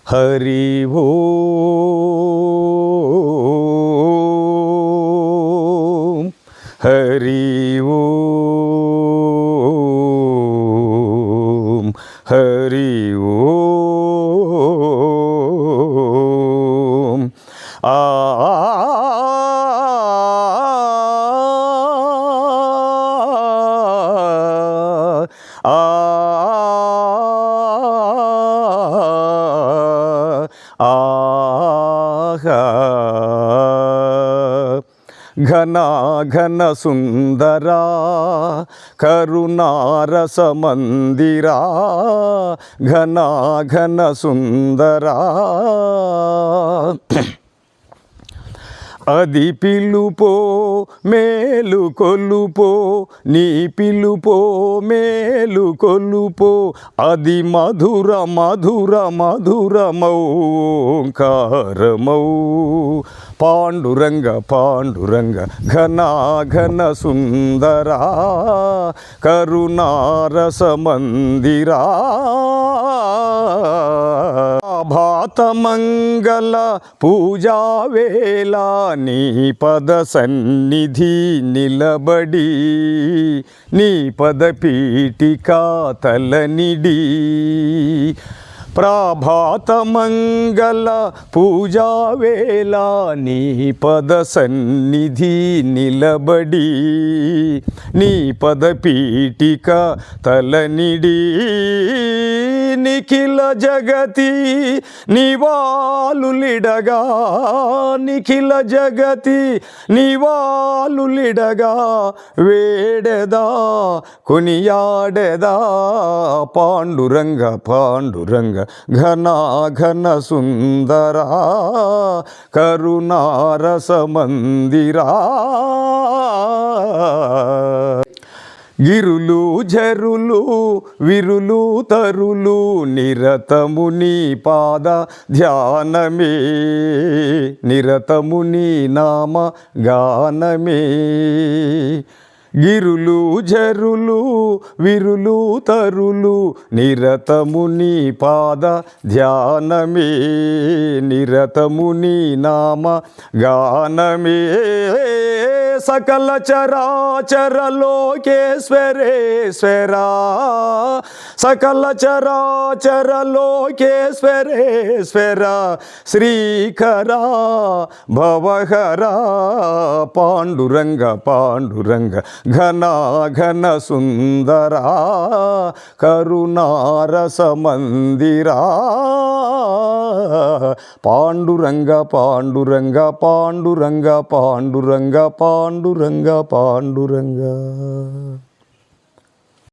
హరి ఓం హరి ఓం హరి ఓం ఆ ఘన సుందరా కరుణారస మందిరా ఘన సుందరా అది పిలుపో మేలు కొలుపో నీ పిలుపో మేలు కొలుపో అది మధుర మధుర మధురమౌ ఓంకారమౌ పాండురంగ పాండురంగ ఘన సుందరా కరుణారస మందిరా భాత మంగళ పూజా వేళ నీ పద సన్నిధి నిలబడి నీ పద పీఠికా తలనిడి ప్రభాత మంగళ పూజా వేళ నీ పద సన్నిధి నిలబడి నీ పద పీఠిక తలనిడి నిఖిల జగతి నివాళులిడగా నిఖిల జగతి నివాళులిడగా వేడెదా కొనియాడెదా పాండురంగ పాండురంగ ఘన సుందరా కరుణారస మందిరా గిరులు జరులు విరులు తరులు నిరతము నీ పాద ధ్యానమే నిరతము నీ నామ గానమే గిరులు జరులు విరులు తరులు నిరతము నీ పాద ధ్యానమే నిరతము నీ నామ గానమే సకల చరాచర లోకేశ్వరేశ్వరా సకల చరాచర లోకేశ్వరేశ్వరా శ్రీకరా భవహరా పాండురంగ పాండురంగ ఘన సుందరా కరుణారస మందిరా పాండురంగ పాండురంగ పాండురంగ పాండురంగ పాండురంగ పాండురంగ